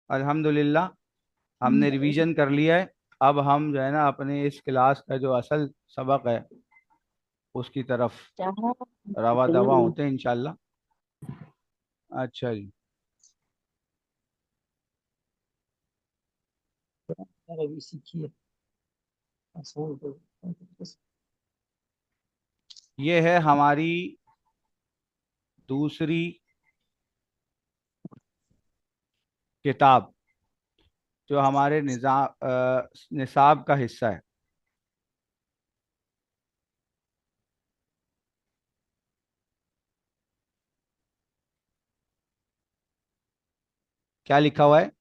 अल्हम्दुलिल्लाह हमने रिवीजन कर लिया है। अब हम जो है ना अपने इस क्लास का जो असल सबक है उसकी तरफ रवा दवा होते हैं इंशाल्लाह। अच्छा जी। अरबी सीखिए। ये है हमारी दूसरी किताब जो हमारे निसाब का हिस्सा है। क्या लिखा हुआ है?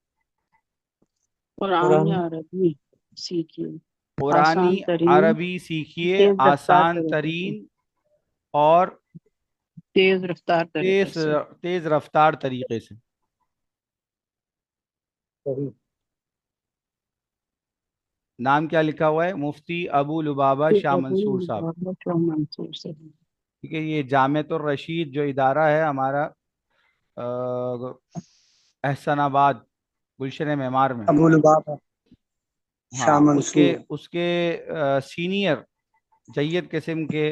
कुरान या अरबी सीखिए। कुरानी आसान तरीन, अरबी सीखिए तेज रफ्तार आसान तरीके से। तरीन और तेज रफ्तार तरीके तेज से। तेज रफ्तार तरीके से। सही। नाम क्या लिखा हुआ है? मुफ्ती अबू लुबाबा ये शाह अबू मंसूर साहब। लुबाबा शाह मंसूर से है। ठीक है, ये जामिअतुर रशीद जो इदारा है हमारा एहसनाबाद गुलशन मेमार में। अबू लुबाबा शाह हाँ, उसके मंसूर। उसके सीनियर जय्यद किस्म के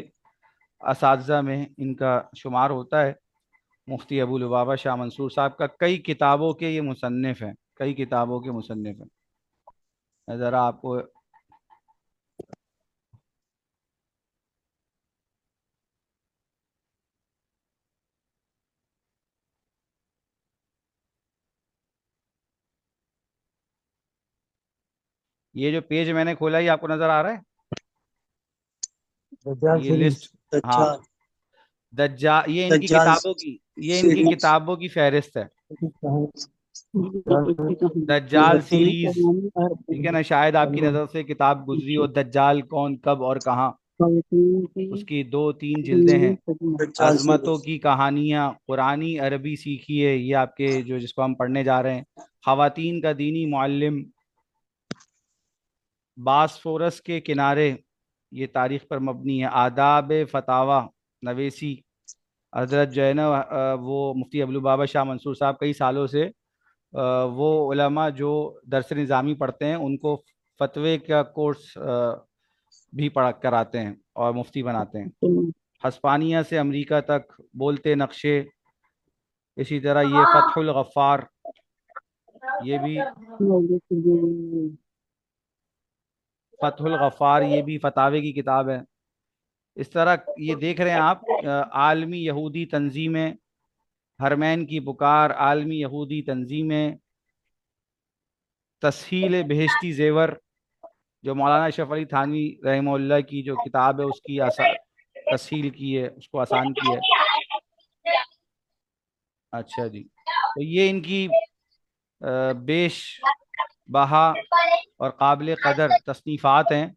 असातिज़ा में इनका शुमार होता है। मुफ्ती अबू लुबाबा शाह मंसूर साहब का कई किताबों के ये मुसन्निफ़ हैं, कई किताबों के मुसन्निफ़ हैं। मैं ज़रा आपको ये जो पेज मैंने खोला ये आपको नज़र आ रहा है? दज्जाल ये सीरीज। लिस्ट। हाँ, दज्जाल। दज्जाल, ये इनकी दज्जाल किताबों की, ये इनकी सीरीज। किताबों की फहरिस्त है। दज्जाल दज्जाल सीरीज। कुरानी अरबी ठीक है ना, शायद आपकी नज़र से किताब गुजरी हो, सीखिए। दज्जाल कौन, कब और कहाँ। खातून की उसकी दो तीन जिल्दें दीनी हैं। खिदमत। दज्जाल अजमतों सीरीज। की कहानियाँ, कुरानी अरबी सीखिए, ये आपके जो जिसको हम पढ़ने जा रहे हैं। खवातीन का दीनी मुअल्लिम, बासफोरस के किनारे, ये तारीख पर मबनी है। आदाब फतावा नवेसी। हजरत जो है ना वो मुफ्ती अबू बाबा शाह मंसूर साहब कई सालों से वो उलमा जो दरस निज़ामी पढ़ते हैं उनको फतवे का कोर्स भी पढ़ा कराते हैं और मुफ्ती बनाते हैं। हस्पानिया से अमेरिका तक बोलते नक्शे। इसी तरह ये फ़तहुल गफ़्फ़ार, ये भी फ़तहुल गफ़्फ़ार, ये भी फतावे की किताब है। इस तरह ये देख रहे हैं आप आलमी यहूदी तंजीमें, हरमैन की पुकार, आलमी यहूदी तंजीमें, तस्हील बेहश्ती ज़ेवर जो मौलाना अशरफ अली थानवी रहमतुल्लाह की जो किताब है उसकी तस्हील की है, उसको आसान की है। अच्छा जी। तो ये इनकी बेश बहा और काबिल कदर तसनीफ़ात हैं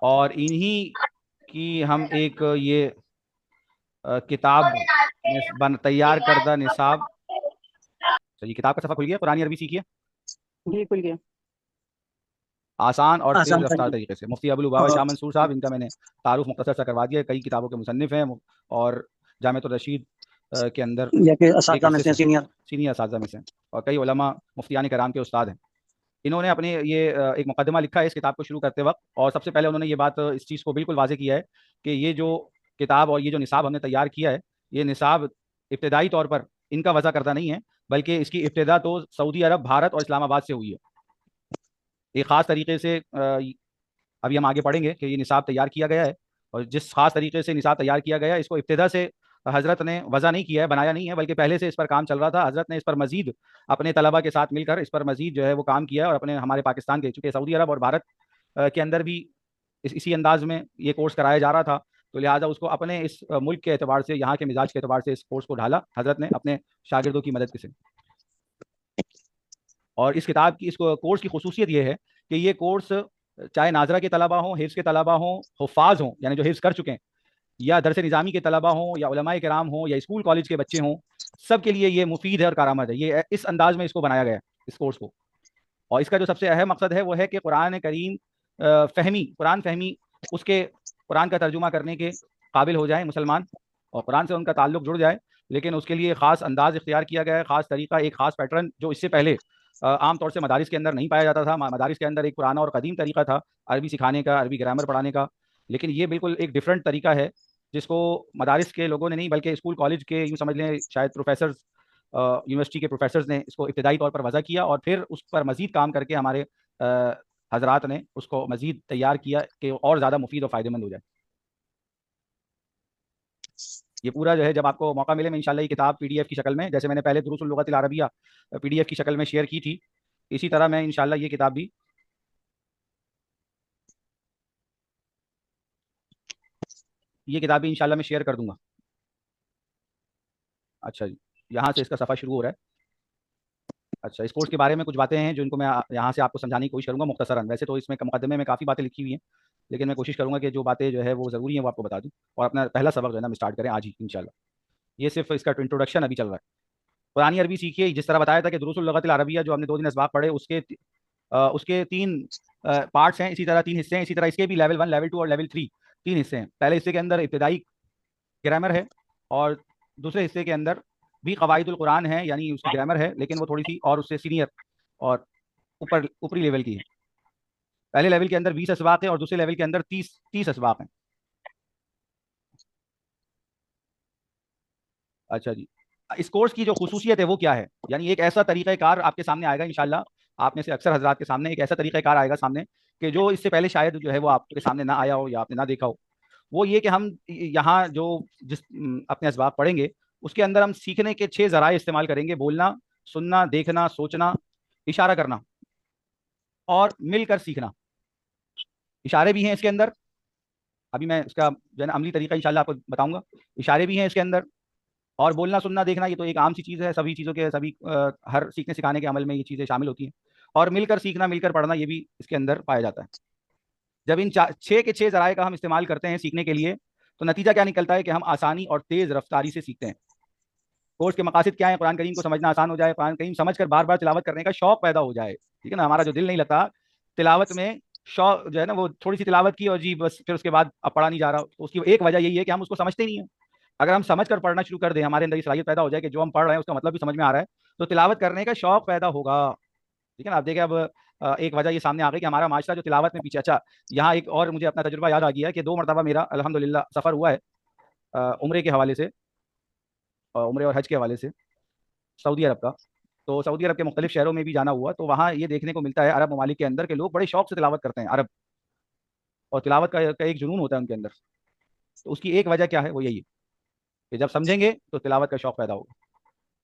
और इन्हीं की हम एक ये किताब तैयार करदा निसाब। चलिए, किताब का सफ़ा खुल गया। कुरानी अरबी सीखिए बिल्कुल गया। आसान और तेज आसान रफ्तार तरीन। तरीके से। मुफ्ती अबू लुबाबा और शाह मंसूर साहब, इनका मैंने तारुफ मुख्तसर सा करवा दिया है। कई किताबों के मुसन्निफ हैं और जामिअतुर रशीद के अंदर या कि एक असातिज़ा में अरसे से से सीनियर। सीनियर असातिज़ा में से हैं और कई उलमा मुफ्तियान कराम के उस्ताद हैं। इन्होंने अपने ये एक मुकदमा लिखा है इस किताब को शुरू करते वक्त, और सबसे पहले उन्होंने ये बात इस चीज़ को बिल्कुल वाज़ेह किया है कि ये जो किताब और ये जो निसाब हमने तैयार किया है, ये निसाब इब्तदाई तौर पर इनका वज़ा करता नहीं है, बल्कि इसकी इब्तदा तो सऊदी अरब, भारत और इस्लामाबाद से हुई है। एक ख़ास तरीके से अभी हम आगे पढ़ेंगे कि ये निसाब तैयार किया गया है, और जिस खास तरीके से निसाब तैयार किया गया है इसको इब्तिदा से हज़रत ने वज़ा नहीं किया है, बनाया नहीं है, बल्कि पहले से इस पर काम चल रहा था। हज़रत ने इस पर मजीद अपने तलबा के साथ मिलकर इस पर मजीद जो है वो काम किया है, और अपने हमारे पाकिस्तान के, चूँकि सऊदी अरब और भारत के अंदर भी इसी अंदाज में ये कोर्स कराया जा रहा था, तो लिहाजा उसको अपने इस मुल्क के अतबार से, यहाँ के मिजाज के अतबार से इस कोर्स को ढाला हज़रत ने अपने शागिर्दों की मदद से। और इस किताब की, इस कोर्स की खसूसियत ये है कि ये कोर्स चाहे नाजरा के तलबा हों, हिफ्स के तलबा हों, हुफ़ाज हों यानी जो हिफ्स कर चुके हैं, या दरस निज़ामी के तलबा हों, या उलमाए किराम हों, या स्कूल कॉलेज के बच्चे हों, सब के लिए ये मुफीद है और कारामद है। ये इस अंदाज में इसको बनाया गया है, इस कोर्स को। और इसका जो सबसे अहम मकसद है वो है कि कुरान करीम फहमी, कुरान फहमी, उसके कुरान का तर्जुमा करने के काबिल हो जाए मुसलमान, और कुरान से उनका ताल्लुक जुड़ जाए, लेकिन उसके लिए ख़ास अंदाज इख्तियार किया गया है, ख़ास तरीका, एक ख़ास पैटर्न जो इससे पहले आम तौर से मदारिस के अंदर नहीं पाया जाता था। मदारिस के अंदर एक पुराना और कदीम तरीका था अरबी सिखाने का, अरबी ग्रामर पढ़ाने का, लेकिन ये बिल्कुल एक डिफरेंट तरीका है जिसको मदारिस के लोगों ने नहीं बल्कि स्कूल कॉलेज के यूँ समझ लें शायद प्रोफेसर्स, यूनिवर्सिटी के प्रोफेसर्स ने इसको इब्तदाई तौर पर वज़ा किया और फिर उस पर मज़ीद काम करके हमारे हजरात ने उसको मज़ीद तैयार किया कि और ज़्यादा मुफीद और फ़ायदेमंद हो जाए। ये पूरा जो है जब आपको मौका मिले मैं इंशाल्लाह ये किताब पीडीएफ की शक्ल में, जैसे मैंने पहले दुरूसुल लुगतिल अरबिया पीडीएफ की शक्ल में शेयर की थी, इसी तरह मैं इंशाल्लाह ये किताब भी इंशाल्लाह मैं शेयर कर दूंगा। अच्छा जी, यहाँ से इसका सफ़ा शुरू हो रहा है। अच्छा, इस कोर्स के बारे में कुछ बातें हैं जिनको मैं यहाँ से आपको समझाने की कोशिश करूँगा मुख्तसरन। वैसे तो इसमें मुकदमे में काफ़ी बातें लिखी हुई हैं, लेकिन मैं कोशिश करूँगा कि जो बातें जो है वो ज़रूरी हैं वो आपको बता दूँ और अपना पहला सबक जो है ना हम स्टार्ट करें आज ही इंशाल्लाह। ये सिर्फ इसका इंट्रोडक्शन अभी चल रहा है। पुरानी अरबी सीखिए, जिस तरह बताया था कि दुरूसुल लुगतिल अरबिया जो हमने 2 दिन इसबाक पढ़े उसके 3 पार्ट्स हैं, इसी तरह 3 हिस्से हैं, इसी तरह इसके भी लेवल 1, लेवल 2 और लेवल 3 3 हिस्से हैं। पहले हिस्से के अंदर इब्तदाई ग्रामर है और दूसरे हिस्से के अंदर भी कवाइदुल कुरान है, यानी उसकी ग्रामर है लेकिन वो थोड़ी सी और उससे सीनियर और ऊपरी लेवल की है। पहले लेवल के अंदर 20 असबाक है और दूसरे लेवल के अंदर 30 असबाक हैं। अच्छा जी, इस कोर्स की जो खुसूसियत है वो क्या है, यानी एक ऐसा तरीक़ाकार आपके सामने आएगा इंशाल्लाह, आप में से अक्सर हजरात के सामने एक ऐसा तरीक़ाकार आएगा सामने कि जो इससे पहले शायद जो है वो आपके सामने ना आया हो या आपने ना देखा हो। वो ये कि हम यहाँ जो अपने असबाब पढ़ेंगे उसके अंदर हम सीखने के 6 ज़राए इस्तेमाल करेंगे: बोलना, सुनना, देखना, सोचना, इशारा करना और मिलकर सीखना। इशारे भी हैं इसके अंदर, अभी मैं इसका जो है ना अमली तरीका इंशाल्लाह आपको बताऊंगा। इशारे भी हैं इसके अंदर और बोलना, सुनना, देखना ये तो एक आम सी चीज़ है, सभी चीज़ों के सभी हर सीखने सिखाने के अमल में ये चीज़ें शामिल होती हैं। और मिलकर सीखना, मिलकर पढ़ना ये भी इसके अंदर पाया जाता है। जब इन 6 के 6 ज़राए का हम इस्तेमाल करते हैं सीखने के लिए तो नतीजा क्या निकलता है कि हम आसानी और तेज़ रफ्तारी से सीखते हैं। कोर्स के मकासद क्या है? कुरान करीम को समझना आसान हो जाए, कुरान करीम समझ कर बार बार तिलावत करने का शौक पैदा हो जाए। ठीक है ना, हमारा जो दिल नहीं लगता तिलावत में, शौक जो है ना वो थोड़ी सी तिलावत की और जी बस फिर उसके बाद अब पढ़ा नहीं जा रहा, तो उसकी एक वजह यही है कि हम उसको समझते ही नहीं है। अगर हम समझ कर पढ़ना शुरू कर दें, हमारे अंदर ये सलाहियत पैदा हो जाए कि जो हम पढ़ रहे हैं उसका मतलब भी समझ में आ रहा है, तो तिलावत करने का शौक पैदा होगा। ठीक है ना, आप देखें अब एक वजह ये सामने आ गई कि हमारा माशरा जो तिलावत में पीछे। अच्छा, यहाँ एक और मुझे अपना तजुर्बा याद आ गया है कि 2 मरतबा मेरा अल्हम्दुलिल्लाह सफ़र हुआ है उम्रे के हवाले से, उम्रे और हज के हवाले से सऊदी अरब का। तो सऊदी अरब के मुख्तलिफ शहरों में भी जाना हुआ, तो वहाँ ये देखने को मिलता है अरब ममालिक के अंदर के लोग बड़े शौक से तिलावत करते हैं अरब, और तिलावत का एक जुनून होता है उनके अंदर। तो उसकी एक वजह क्या है, वो यही है कि जब समझेंगे तो तिलावत का शौक पैदा होगा।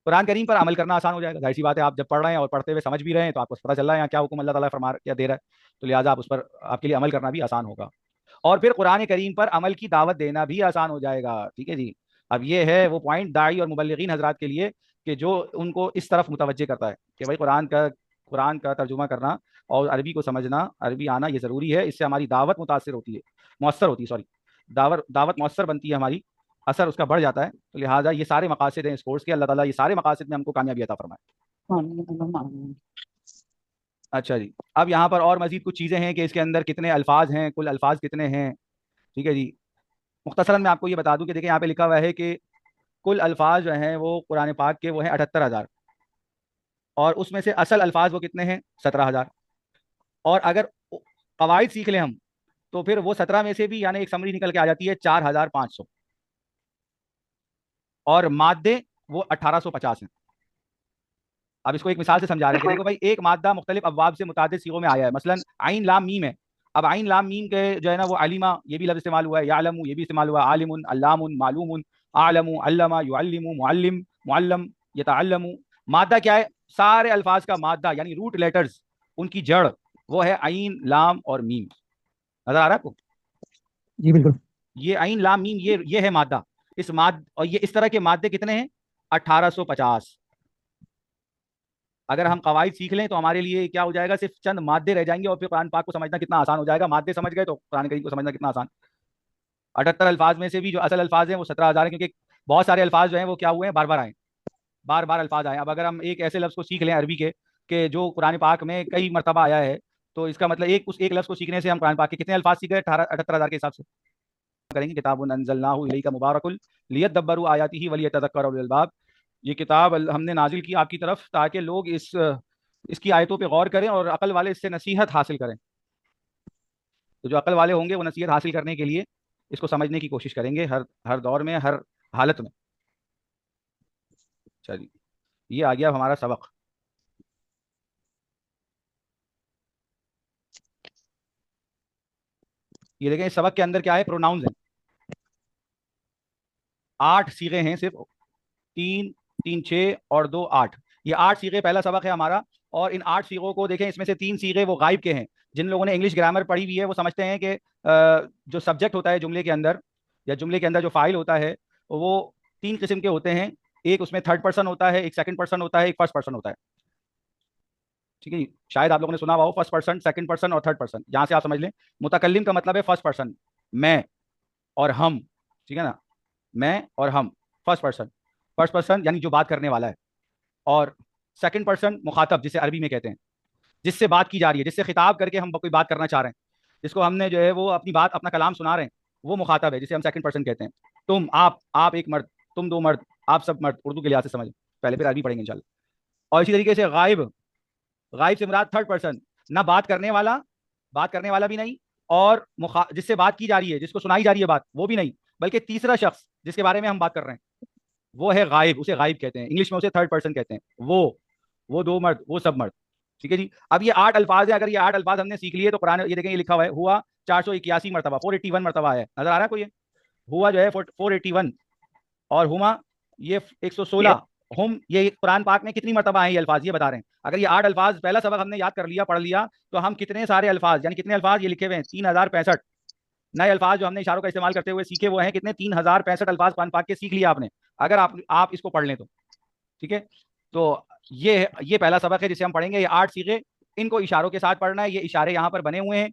कुरान करीम पर अमल करना आसान हो जाएगा। जाहिर सी बात है, आप जब पढ़ रहे हैं और पढ़ते हुए समझ भी रहे हैं तो आपको पता चल रहा है यहाँ क्या हुक्म अल्लाह ताला फरमा क्या दे रहा है, तो लिहाजा आप उस पर आपके लिए अमल करना भी आसान होगा और फिर कुरान करीम पर अमल की दावत देना भी आसान हो जाएगा। ठीक है जी, अब ये है वो पॉइंट दाई और मुबल्लिगीन हजरात के लिए कि जो उनको इस तरफ मुतवज्जे करता है कि भाई कुरान का तर्जुमा करना और अरबी को समझना, अरबी आना ये ज़रूरी है, इससे हमारी दावत मुतासर होती है, मौसर होती है, सॉरी, दावत मौसर बनती है हमारी, असर उसका बढ़ जाता है। तो लिहाजा ये सारे मकासद हैं इस कोर्स के, अल्लाह ताला ये सारे मकासद में हमको कामयाबी अता फरमाए। अच्छा जी, अब यहाँ पर और मजीद कुछ चीज़ें हैं कि इसके अंदर कितने अल्फाज हैं, कुल अल्फाज कितने हैं। ठीक है जी, मुख्तसरन मैं आपको ये बता दूं कि देखिए यहाँ पे लिखा हुआ है कि कुल अल्फाज जो हैं वो कुरान पाक के वो हैं 78,000 और उसमें से असल अल्फाज वो कितने हैं 17,000। और अगर कवायद सीख लें हम तो फिर वो 17 में से भी यानी एक समरी निकल के आ जाती है 4,500 और मादे वो 1,850 हैं। अब इसको एक मिसाल से समझा रहे हैं कि देखो भाई एक मादा मुख्तलिफ अब्वाब से मुतादिद सीगों में आया है, मसलन आइन लाम मीम है। अब आइन लाम मीम के जो है ना वो अलीमा ये भी लफ्ज़ इस्तेमाल हुआ है, यालमु ये भी इस्तेमाल हुआ है, आलिमुन अल्लामुन मालूमुन, आलमु अल्लमा युअल्लिमु मुअल्लिम मुअल्लम यतअल्लमु। मादा क्या है? सारे अल्फाज का मादा यानी रूट लेटर्स, उनकी जड़ वो है आइन लाम और मीम। नजर आ रहा है आपको? जी बिल्कुल। ये आइन लाम मीम ये है मादा। इस माद और ये इस तरह के मादे कितने हैं? 1,850। अगर हम कवायद सीख लें तो हमारे लिए क्या हो जाएगा, सिर्फ चंद मादे रह जाएंगे और फिर कुरान पाक को समझना कितना आसान हो जाएगा। मादे समझ गए तो कुरान करीम को समझना कितना आसान। 78 अल्फाज में से भी जो असल अल्फाज हैं वो 17,000 हैं, क्योंकि बहुत सारे अल्फाज जो हैं वो क्या हुए हैं, बार बार आए, बार बार अल्फाज आए। अब अगर हम एक ऐसे लफ्ज़ को सीख लें अरबी के कि जो कुरान पाक में कई मरतबा आया है, तो इसका मतलब एक उस एक लफ्ज़ को सीखने से हम कुरान पाक के कितने अल्फाज सीख गए 78,000 के हिसाब से। करेंगे किताबुन अंज़लनाहु इलैका मुबारकुल लियद्दब्बरू आयातिही वलियतज़क्कर उलुल अलबाब। ये किताब हमने नाजिल की आपकी तरफ ताकि लोग इसकी आयतों पे गौर करें और अकल वाले इससे नसीहत हासिल करें। तो जो अकल वाले होंगे वो नसीहत हासिल करने के लिए इसको समझने की कोशिश करेंगे हर हर दौर में, हर हालत में। चलिए, ये आ गया हमारा सबक। ये देखें, इस सबक के अंदर क्या है, प्रोनाउंस हैं। 8 सीगे हैं सिर्फ, 3 3 6 और 2 8। ये 8 सीगे पहला सबक है हमारा। और इन 8 सीगों को देखें, इसमें से 3 सीगे वो गायब के हैं। जिन लोगों ने इंग्लिश ग्रामर पढ़ी हुई है वो समझते हैं कि जो सब्जेक्ट होता है जुमले के अंदर, या जुमले के अंदर जो फाइल होता है, वो 3 किस्म के होते हैं। एक उसमें थर्ड पर्सन होता है, एक सेकंड पर्सन होता है, एक फर्स्ट पर्सन होता है। ठीक है जी, शायद आप लोगों ने सुना हुआ हो फर्स्ट पर्सन, सेकंड पर्सन और थर्ड पर्सन। यहां से आप समझ लें, मुतकल्लिम का मतलब है फर्स्ट पर्सन, मैं और हम। ठीक है ना, मैं और हम, फर्स्ट पर्सन। फर्स्ट पर्सन यानी जो बात करने वाला है। और सेकंड पर्सन मुखातब, जिसे अरबी में कहते हैं, जिससे बात की जा रही है, जिससे खिताब करके हम कोई बात करना चाह रहे हैं, जिसको हमने जो है वो अपनी बात, अपना कलाम सुना रहे हैं, वो मुखातब है, जिसे हम सेकंड पर्सन कहते हैं। तुम, आप एक मर्द, तुम 2 मर्द, आप सब मर्द, उर्दू के लिहाज से समझ, पहले फिर अरबी पढ़ेंगे इंशाल्लाह। और इसी तरीके से गायब, गायब से मुराद थर्ड पर्सन, ना बात करने वाला, बात करने वाला भी नहीं, और जिससे बात की जा रही है, जिसको सुनाई जा रही है बात, वो भी नहीं, बल्कि तीसरा शख्स जिसके बारे में हम बात कर रहे हैं, वो है गायब, उसे गायब कहते हैं। इंग्लिश में उसे थर्ड पर्सन कहते हैं। वो 2 मर्द, वो सब मर्द। ठीक है जी। अब ये 8 अल्फाज है। अगर ये 8 अल्फाज हमने सीख लिए तो कुरान, ये देखें, ये लिखा हुआ है, हुआ 481 मरतबा, 481 मरतबा है। नजर आ रहा है कोई? हुआ जो है 481, और हुमा ये 116। हम, ये कुरान पाक में कितनी मरतबा है ये अल्फाज, ये बता रहे हैं। अगर ये 8 अल्फाज पहला सबक हमने याद कर लिया, पढ़ लिया, तो हम कितने सारे अल्फाज, यानी कितने अल्फाज ये लिखे हुए हैं, 3065 नए अल्फाज जो हमने इशारों का इस्तेमाल करते हुए सीखे हुए हैं। कितने? 3065 अल्फाज कुरान पाक के सीख लिया आपने, अगर आप इसको पढ़ लें तो। ठीक है, तो ये पहला सबक है जिसे हम पढ़ेंगे। ये 8 सीखे, इनको इशारों के साथ पढ़ना है। ये इशारे यहाँ पर बने हुए हैं।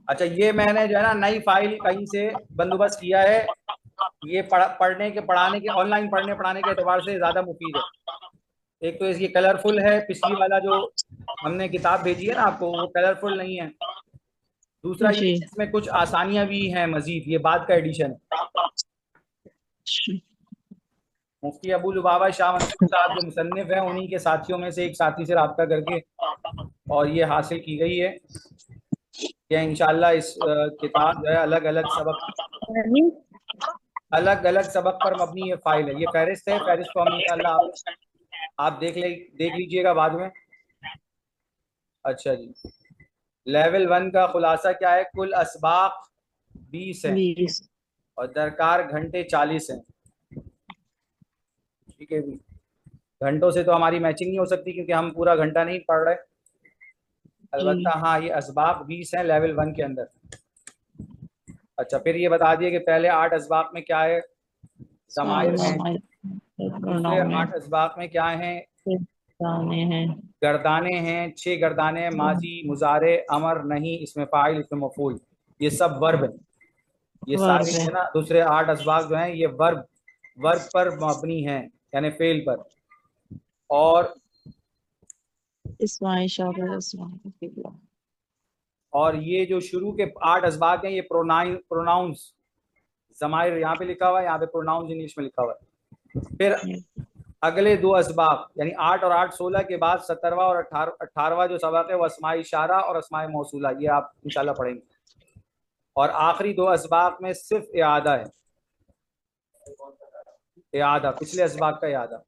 अच्छा, ये मैंने जो है ना नई फाइल कहीं से बंदोबस्त किया है। ये पढ़ने के, पढ़ाने के, ऑनलाइन पढ़ने पढ़ाने के एतबार से ज़्यादा मुफीद है। एक तो इसकी कलरफुल है, पिछली वाला जो हमने किताब भेजी है ना आपको, वो कलरफुल नहीं है। दूसरा ये इसमें कुछ आसानियां भी हैं मजीद, ये बाद का एडिशन है। मुफ्ती अबू लुबाबा शाह मंसूर साहब जो मुसन्निफ हैं, उन्हीं के साथियों में से एक साथी से रब्ता करके और ये हासिल की गई है कि इंशाल्लाह इस किताब जो है अलग अलग सबक पर मबनी ये फाइल है। ये फहरिस्त है, फहरिस्त को हम इंशाल्लाह आप देख लीजिएगा बाद में। अच्छा जी, लेवल 1 का खुलासा क्या है? कुल असबाक 20 हैं और दरकार घंटे 40 हैं। ठीक है जी, घंटों से तो हमारी मैचिंग नहीं हो सकती क्योंकि हम पूरा घंटा नहीं पढ़ रहे। अलबत्ता हाँ, ये असबाक 20 हैं लेवल 1 के अंदर। अच्छा, फिर ये बता दिए कि पहले 8 असबाक में क्या है, ज़माइर हैं। दूसरे 8 असबाक में क्या हैं, गर्दाने हैं। 6 गर्दाने हैं, माजी, मुजारे, अमर नहीं, इसमें फाइल, इसमें मफूल, ये सब वर्ब है। ये सारे है ना दूसरे 8 असबाक जो हैं ये वर्ब पर मबनी हैं, यानी फेल पर। और ये जो शुरू के 8 असबाक हैं ये प्रोनाउंस, ज़माइर यहाँ पे लिखा हुआ है, यहाँ पे प्रोनाउंस इंग्लिश में लिखा हुआ है। फिर अगले 2 असबाक यानी 8 और 8 16 के बाद 17वां और 18वां जो सबक है वो अस्माए इशारा और अस्माए मौसूला, ये आप इंशाल्लाह पढ़ेंगे। और आखिरी 2 असबाक में सिर्फ इआदा है, इआदा, पिछले असबाक का इआदा।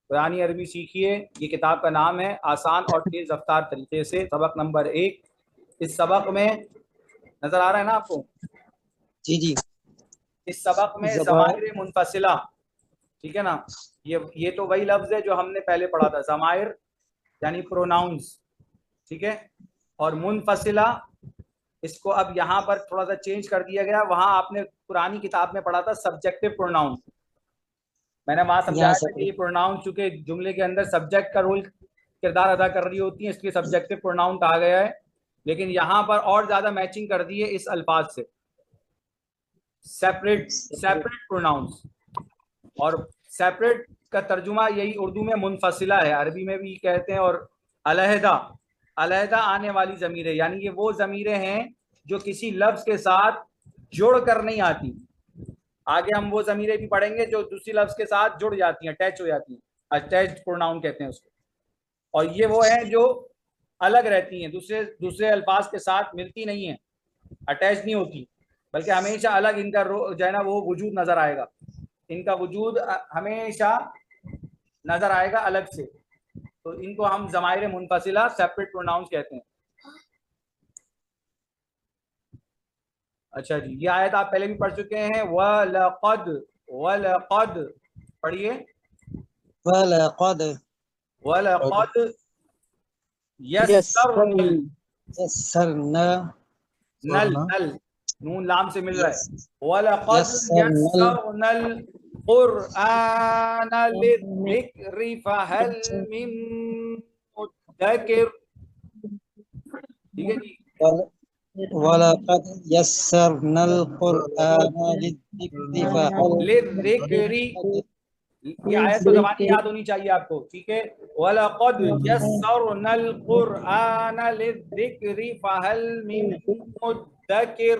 कुरानी अरबी सीखिए, ये किताब का नाम है आसान और तेज रफ्तार तरीके से, सबक नंबर 1। इस सबक में नजर आ रहा है ना आपको? जी जी। इस सबक में ज़माइर मुनफसिला, ठीक है ना, ये तो वही लफ्ज है जो हमने पहले पढ़ा था, ज़माइर यानी प्रोनाउंस। ठीक है, और मुनफसिला इसको अब यहाँ पर थोड़ा सा चेंज कर दिया गया। वहां आपने पुरानी किताब में पढ़ा था सब्जेक्टिव प्रोनाउन। मैंने वहां समझाया था कि ये प्रोनाउन चूंकि जुमले के अंदर सब्जेक्ट का रोल किरदार अदा कर रही होती है, इसलिए सब्जेक्टिव प्रोनाउन कहा गया है। लेकिन यहाँ पर और ज्यादा मैचिंग कर दी है इस अल्फाज से, सेपरेट प्रोनाउंस। और सेपरेट का तर्जुमा यही उर्दू में मुनफसिला है, अरबी में भी कहते हैं, और अलहदा अलहदा आने वाली ज़मीरें, यानी ये वो ज़मीरें हैं जो किसी लफ्ज़ के साथ जुड़ कर नहीं आती। आगे हम वो ज़मीरें भी पढ़ेंगे जो दूसरी लफ्ज़ के साथ जुड़ जाती हैं, अटैच हो जाती हैं, अटैच्ड प्रोनाउन कहते हैं उसको। और ये वो हैं जो अलग रहती हैं, दूसरे दूसरे अल्फाज के साथ मिलती नहीं है, अटैच नहीं होती, बल्कि हमेशा अलग इनका जो है ना वो वजूद नज़र आएगा, इनका वजूद हमेशा नज़र आएगा अलग से। तो इनको हम ज़माइर मुनफसिला, सेपरेट प्रोनाउंस कहते हैं। अच्छा जी, ये आयत आप पहले भी पढ़ चुके हैं। वलक़द, वलक़द पढ़िए। वलक़द वलक़द यस्सरनल, यस्सरना नल नल नून लाम से मिल रहा है। वलक़द यस्सरनल क़ुरआन लिज़्ज़िक्रि फ़हल मिन मुद्दकिर। ठीक है जी। वलक़द यस्सरनल क़ुरआन लिज़्ज़िक्रि फहल लिज़्ज़िक्रि, ये आयत तो ज़बानी याद होनी चाहिए आपको, ठीक है। वलक़द यस्सरनल क़ुरआन लिज़्ज़िक्रि फ़हल मिन मुद्दकिर।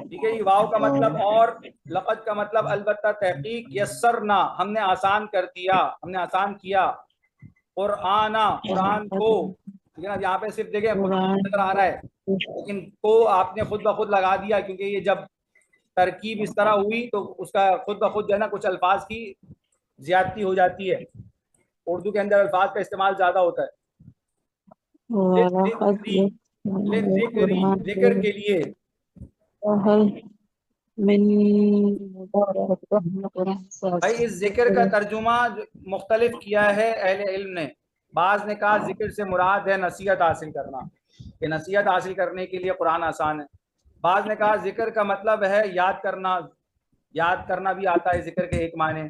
ठीक है। ये वाव का मतलब और लक़द का मतलब अलबत्ता तहकीक, यस्सरना हमने आसान कर दिया, हमने आसान किया, क़ुरआना कुरान को। ठीक है ना, यहाँ पे सिर्फ देखें नजर आ रहा है, लेकिन को आपने खुद ब खुद लगा दिया, क्योंकि ये जब तरकीब इस तरह हुई तो उसका खुद ब खुद जो है ना कुछ अल्फाज की ज्यादती हो जाती है। उर्दू के अंदर अल्फाज का इस्तेमाल ज्यादा होता है। जिक्र के लिए, भाई इस जिक्र का तर्जुमा मुख्तलिफ किया है अहले इल्म ने। बाज ने कहा जिक्र से मुराद है नसीहत हासिल करना, कि नसीहत हासिल करने के लिए कुरान आसान है। बाज ने कहा जिक्र का मतलब है याद करना, याद करना भी आता है जिक्र के एक माने,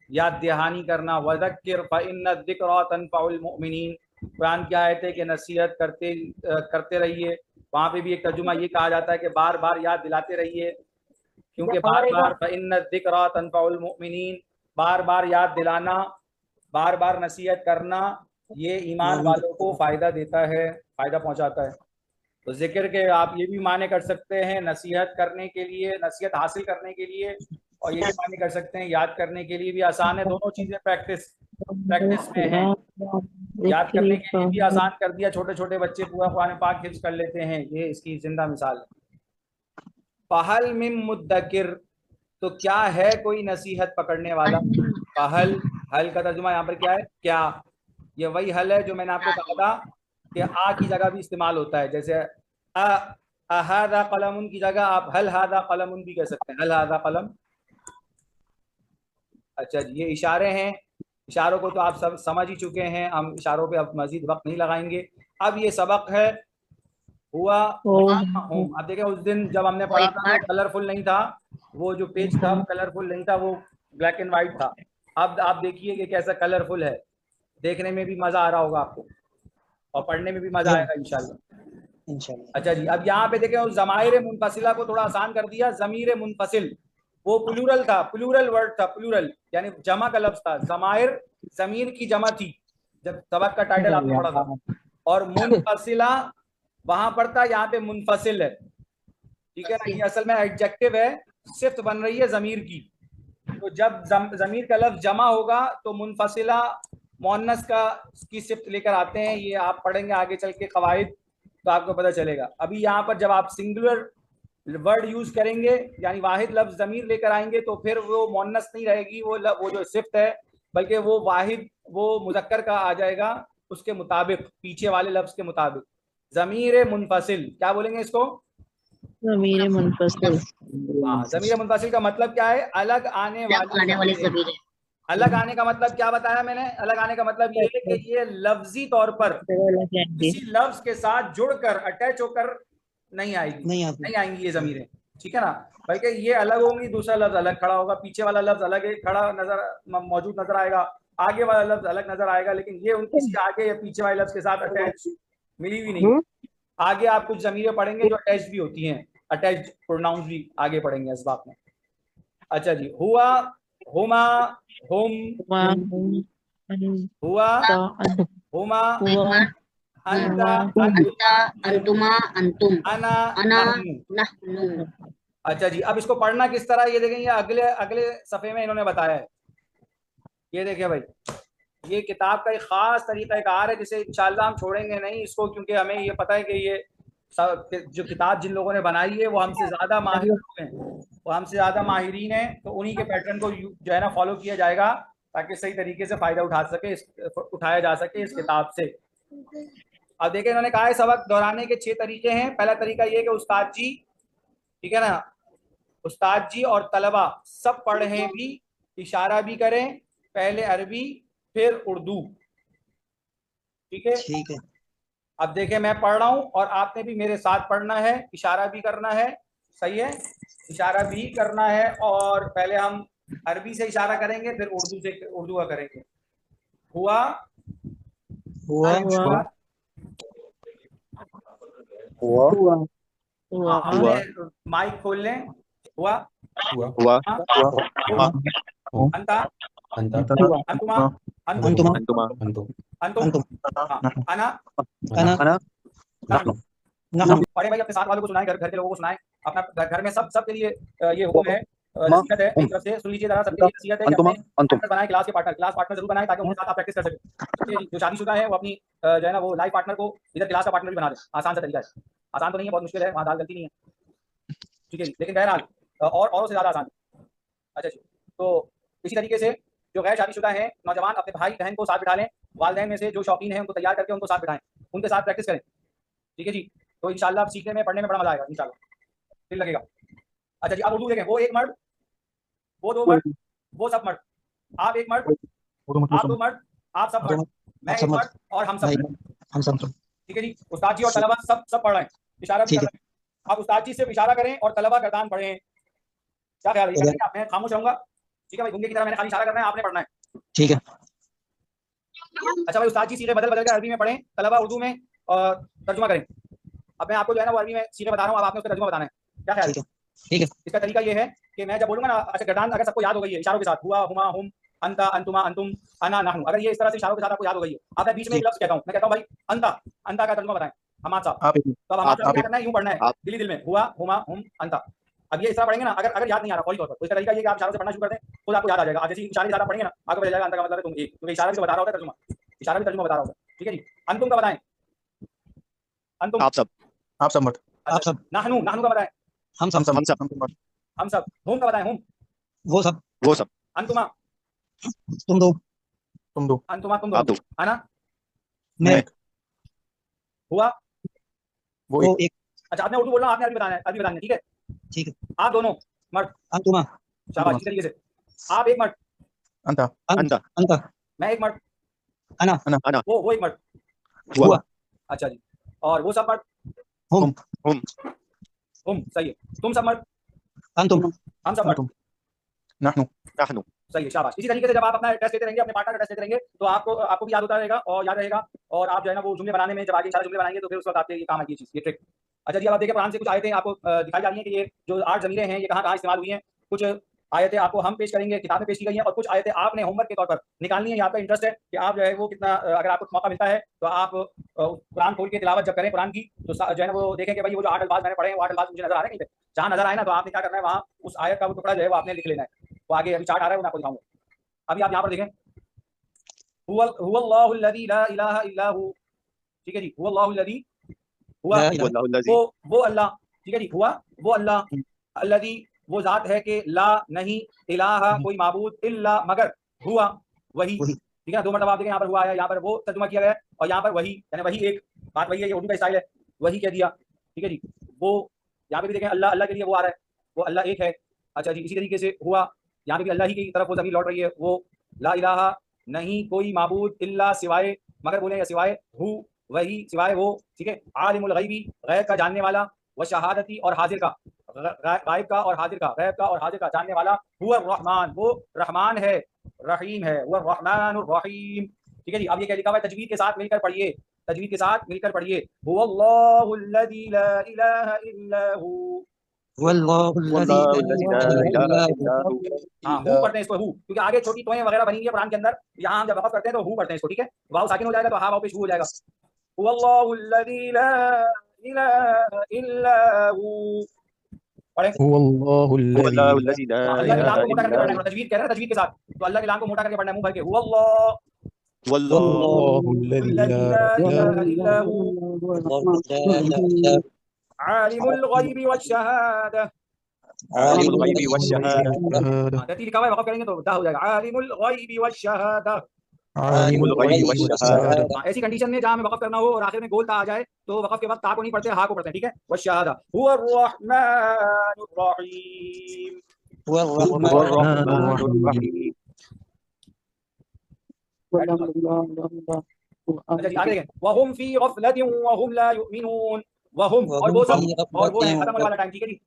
याद दहानी करना। वज़क्किर फ़इन्न ज़िक्रा तनफ़उल मुमिनीन, कुरान की आयत है कि नसीहत करते रहिए। वहाँ पे भी एक तर्जुमा ये कहा जाता है कि बार बार याद दिलाते रहिए, क्योंकि बार बार फ़इन्न ज़िक्रा तनफ़उल मुमिनीन, बार बार याद दिलाना, बार बार नसीहत करना, ये ईमान वालों को फ़ायदा देता है, फ़ायदा पहुँचाता है। तो जिक्र के आप ये भी माने कर सकते हैं नसीहत करने के लिए, नसीहत हासिल करने के लिए, और ये भी माने कर सकते हैं याद करने के लिए भी आसान है। दोनों चीज़ें प्रैक्टिस में है। याद करने के लिए भी आसान कर दिया, छोटे छोटे बच्चे पूरा कुरान पाक हिफ्ज़ कर लेते हैं, ये इसकी जिंदा मिसाल है। फहल मिन मुद्दकिर, तो क्या है कोई नसीहत पकड़ने वाला। फहल, हल का तर्जुमा यहाँ पर क्या है, क्या। ये वही हल है जो मैंने आपको कहा था कि आ की जगह भी इस्तेमाल होता है, जैसे अहादा कलमुन की जगह आप हल हादा कलमुन भी कह सकते हैं, हल हादा कलम। अच्छा जी, ये इशारे हैं, इशारों को तो आप सब समझ ही चुके हैं, हम इशारों पे अब मजीद वक्त नहीं लगाएंगे। अब ये सबक है हुआ हूँ। अब देखें उस दिन जब हमने पढ़ा था तो कलरफुल नहीं था, वो जो पेज था कलरफुल नहीं था, वो ब्लैक एंड वाइट था। अब आप देखिए कि कैसा कलरफुल है, देखने में भी मजा आ रहा होगा आपको और पढ़ने में भी मजा आएगा इंशाल्लाह। अच्छा जी, अब यहाँ पे देखें उस ज़माइर मुनफसिला को थोड़ा आसान कर दिया। ज़मीर मुनफसिल वो प्लूरल था, प्लूरल वर्ड था, प्लूरल यानी जमा का लफ्ज था। ज़माइर ज़मीर की जमा थी, जब सबक का टाइटल आपने पढ़ा था। और मुनफसिला वहां पर था, यहाँ पे मुनफसिल है। ठीक है ना, ये असल में एडजेक्टिव है, सिफ्त बन रही है ज़मीर की। तो जब ज़मीर का लफ्ज जमा होगा तो मुनफसिला मुअन्नस का की सिफ्त लेकर आते हैं। ये आप पढ़ेंगे आगे चल के कवाइद, तो आपको पता चलेगा। अभी यहाँ पर जब आप सिंगुलर वर्ड यूज करेंगे यानी वाहिद लफ्ज ज़मीर लेकर आएंगे, तो फिर वो मुअन्नस नहीं रहेगी वो जो सिफ्त है, बल्कि वो वाहिद वो मुज़क्कर का आ जाएगा उसके मुताबिक, पीछे वाले लफ्ज के मुताबिक। ज़मीर मुनफसिल क्या बोलेंगे इसको, ज़मीर मुनफसिल। हाँ, ज़मीर मुनफसिल का मतलब क्या है, अलग आने वाली ज़मीर। अलग आने का मतलब क्या बताया मैंने, अलग आने का मतलब ये है कि ये लफ्जी तौर पर किसी लफ्ज के साथ जुड़कर अटैच होकर नहीं आएंगी ये ज़मीरें। ठीक है ना, बल्कि ये अलग होंगी, दूसरा लफ्ज अलग खड़ा होगा, पीछे वाला लफ्ज अलग खड़ा मौजूद नजर आएगा, आगे वाला लफ्ज अलग नजर आएगा, लेकिन ये किसी आगे या पीछे वाले लफ्ज के साथ अटैच मिली हुई नहीं। आगे आप कुछ ज़मीरें पढ़ेंगे जो अटैच भी होती हैं, अटैच प्रोनाउंस भी आगे पढ़ेंगे इस बात में। अच्छा जी, हुआ, हुमा, हुम, हुआ, हुमा हुआ अंता अंता अंतुमा अंतुम अना अना नहनु। नहनु। अच्छा जी, अब इसको पढ़ना किस तरह ये देखें, ये अगले अगले सफ़े में इन्होंने बताया है। ये देखिए भाई, ये किताब का एक ख़ास तरीक़ाकार है जिसे इंशाअल्लाह हम छोड़ेंगे नहीं इसको, क्योंकि हमें ये पता है कि ये जो किताब जिन लोगों ने बनाई है वो हमसे ज़्यादा माहिर लोग हैं, वो हमसे ज़्यादा माहिरीन हैं, तो उन्हीं के पैटर्न को जो है ना फॉलो किया जाएगा ताकि सही तरीके से फ़ायदा उठाया जा सके इस किताब से। अब देखिए, इन्होंने कहा है सबक दोहराने के 6 तरीके हैं। पहला तरीका ये कि उस्ताद जी, ठीक है ना, उस्ताद जी और तलबा सब पढ़ें भी, इशारा भी करें, पहले अरबी फिर उर्दू, ठीक है। ठीक है। अब देखें, मैं पढ़ रहा हूँ और आपने भी मेरे साथ पढ़ना है, इशारा भी करना है, सही है, इशारा भी करना है। और पहले हम अरबी से इशारा करेंगे, फिर उर्दू का करेंगे। हुआ हुआ हुआ हुआ हुआ हाँ, हुआ अपने माइक खोल लें। हुआ हुआ अंता अंता हुआ अंतुमा अंतुमा अंतुमा अंतुम अंतुम हाँ, अना अना नहनु। नहनु। बड़े भाई अपने साथ वालों को सुनाएं, घर के लोगों को सुनाएं, अपना घर में सबके लिए ये हुक्म है, नसीहत है एक तरफ से, सुन लीजिए जरा, सबके लिए नसीहत है कि अपने पार्टनर बनाएं, क्लास के पार्टनर जरूर बनाएं ताकि उनके साथ आप प्रैक्टिस कर सकें। जो शादीशुदा है वो अपनी जो है ना वो लाइफ पार्टनर को इधर क्लास का पार्टनर भी बना दें। आसान सा तरीका है, आसान तो नहीं है, बहुत मुश्किल है, वहाँ दाल गलती नहीं है, ठीक है जी, लेकिन बहरहाल औरों से ज़्यादा आसान है। अच्छा जी, तो इसी तरीके से जो गैर शादीशुदा हैं नौजवान अपने भाई बहन को साथ बिठा लें, वालिदैन में से जो शौकीन हैं उनको तैयार करके उनको साथ बिठाएं, उनके साथ प्रैक्टिस करें, ठीक है जी। तो इंशाल्लाह सीखने में पढ़ने में बड़ा मजा आएगा, इंशाल्लाह दिल लगेगा। अच्छा जी, अब उर्दू देखें, वो एक मर्द, वो दो मर्द, वो सब मर्द, आप एक मर्द, आप दो मर्द, आप सब मर्द, मैं एक मर्द और हम सब मर्द, हम सब। ठीक है जी। उस्ताद जी और तलबा सब पढ़ रहे हैं, इशारा भी कर रहे हैं। आप उस्ताद जी से इशारा करें और तलबा गर्दान पढ़ें। क्या ख्याल है? मैं खामोश रहूंगा, ठीक है भाई, गुंगे की तरह मैंने खाली इशारा करना है, आपने पढ़ना है, ठीक है। अच्छा भाई, उस्ताद जी सीधे बदल के अरबी में पढ़ें, तलबा उर्दू में और तर्जुमा करें। अब मैं आपको जो है ना वो अरबी में सीधे बता रहा हूँ, अब आपने उसका तर्जुमा बताना है। क्या ख्याल है? ठीक है। इसका तरीका ये है कि मैं जब बोलूंगा ना, अच्छा गर्दान अगर सबको याद हो गई है इशारों के साथ, हुआ हुमा हुम अंता अंतुमा अंतुम अना नहनु, अगर ये इस तरह से इशारों के साथ आपको याद हो गई है, अब मैं बीच में एक लफ्ज कहता हूँ, मैं कहता हूँ भाई अंता, अंता का तर्जुमा बताएं हमाद साहब। तो अब हमाद साहब क्या करना है, यूं पढ़ना है दिल में, हुआ हुमा हुम अंता। अब ये इस तरह पढ़ेंगे ना, अगर याद नहीं आ रहा फौरी तौर पर, तो इसका तरीका ये कि आप इशारों से पढ़ना शुरू कर दें, खुद आपको याद आ जाएगा। आप जैसे इशारे ज़्यादा पढ़ेंगे ना, आपको पता चल जाएगा अंता का मतलब है तुम एक, क्योंकि इशारा भी तो बता रहा होता है, तर्जुमा इशारा भी तर्जुमा बता रहा होता है, ठीक है जी। अंतुम का बताएं, अंतुम आप सब मत आप सब। नहनु का बताएं, हम सब। हम सब। हुम का बताएं, हुम वो सब। अंतुमा तुम दो। अंतुमा तुम दो, अना मैं। हुआ वो एक। अच्छा, आपने उर्दू बोलना, आपने अरबी बताना है, अरबी बतानी है, ठीक है। ठीक है। आप दोनों मर्द, अंतुमा। शाबाश, इसी तरीके से आप एक मर्द, अंता। मैं एक मर्द, अना। वो एक मर्द, हुआ। अच्छा जी, और वो सब मर्द, हम सही है, तुम सब मर्द, अंतुम। हम सब मर्द, नहनु सही है, शाबाश। इसी तरीके से जब आप अपना टेस्ट लेते रहेंगे, अपने पार्टनर का टेस्ट लेते रहेंगे, तो आपको भी याद होता रहेगा और याद रहेगा, और आप जो है ना वो जुमले बनाने में, जब आगे सारे जुमले बनाएंगे तो फिर उस वक्त आपके ये काम आएगी ये चीज़, ये ट्रिक। अच्छा जी, अब आप देखिए कुरान से कुछ आयतें आपको दिखाई जा रही हैं कि ये जो 8 ज़मीरें हैं ये कहाँ इस्तेमाल हुई हैं। कुछ आयतें आपको हम पेश करेंगे, किताब में पेश की गई हैं, और कुछ आयतें आपने होमवर्क के तौर पर निकालनी है। आपका इंटरेस्ट है कि आप जो है वो कितना, अगर आपको मौका मिलता है तो आप कुरान खोल के तिलावत जब करें कुरान की, तो जो है ना वो देखें कि भाई वो जो 8 अल्फाज मैंने पढ़े हैं, वो 8 अल्फाज मुझे नजर आ रहे हैं कहीं पे, जहाँ नजर आए ना तो आपने क्या करना है, वहाँ उस आयत का वो टुकड़ा जो है वो आपने लिख लेना है। वो आगे अभी चार्ट आ रहा है, वो मैं आपको दिखाऊंगा। अभी आप यहाँ पर देखें, हुवल्लाहुल्लज़ी ला इलाहा इल्ला हु, ठीक है जी, हुवल्लाहुल्लज़ी, हुआ वो अल्लाह, ठीक है जी, हुआ वो अल्लाह, अल्लज़ी वो जात है कि ला नहीं, इलाहा कोई माबूद, इल्ला मगर, हुआ वही, ठीक है ना। 2 मरतबा आप देखें, यहाँ पर हुआ आया, यहाँ पर वो तर्जुमा किया गया है, और यहाँ पर वही, यानी वही एक बात वही है, ये उर्दू का स्टाइल है, वही कह दिया, ठीक है जी। वो यहाँ पे भी देखें अल्लाह के लिए वो आ रहा है, वो अल्लाह एक है। अच्छा जी, इसी तरीके से हुआ, यहाँ पे भी अल्लाह ही की तरफ वो ज़मीर लौट रही है, वो ला इलाहा नहीं कोई माबूद, इल्ला सिवाय, मगर बोले या सिवाय, हु वही सिवाय वो, ठीक है। आलिमुल गैबी गैब का जानने वाला, व शहादती और हाजिर का, गायब का और हाजिर का, गैब का और हाजिर का जानने वाला, हुवा रहमान वो रहमान है, रहीम है, हुवा रहमानुर रहीम, ठीक है जी। अब ये क्या लिखा हुआ है, तजवीद के साथ मिलकर पढ़िए, तजवीद के साथ मिलकर पढ़िए, हुवल्लाहुल्लज़ी ला इलाहा इल्ला हु, वल्लाहु वल्लाहु अल्लज़ी ला इलाहा इल्ला हु। हाँ हु पढ़ते हैं इसको, हु, क्योंकि आगे छोटी तोएं वगैरह बनी है कुरान के अंदर। यहाँ हम जब वक़फ़ करते हैं तो हु पढ़ते हैं इसको, ठीक है। वाव साकिन हो जाएगा तो हा वाव पे शू हो जाएगा। हुवल्लाहु अल्लज़ी ला इलाहा इल्ला हु। पढ़ें। वल्लाहु वल्लाहु अल्लज़ी ला अल्लाह के लाम इलाहा को मोटा करके इल्ला पढ़ना है, हु। तजवीद कह रहे हैं, तजवीद के साथ। तो अल्लाह के लाम को मोटा करके पढ़ना है, मुंह भर के, हुवल्लाह वल्लाहु अल्लज़ी ला अल्लज़ी ला इलाहा इल्ला हु वल्लाहु ला इलाहा इल्ला हु। आलिमुल गैबि वश्शहादा। आलिमुल गैबि वश्शहादा। हाँ, तहती लिखा हुआ है, वक़फ़ करेंगे तो दा हो जाएगा, आलिमुल गैबि वश्शहादा। आलिमुल गैबि वश्शहादा। हाँ, ऐसी कंडीशन में जहाँ हमें वक़फ़ करना हो और आखिर में गोल ता आ जाए तो वक़फ़ के वक़्त ता को नहीं पढ़ते, हा को पढ़ते हैं, ठीक है। वश्शहादा हुवर रहमानुर रहीम। वर्रहमानुर रहीम। अच्छा जी, आगे देखें, वहुम फी गफ़लतिन वहुम ला युमिनून। वहुम और वो सब, और वो है, खत्म होने वाला टाइम, ठीक है जी।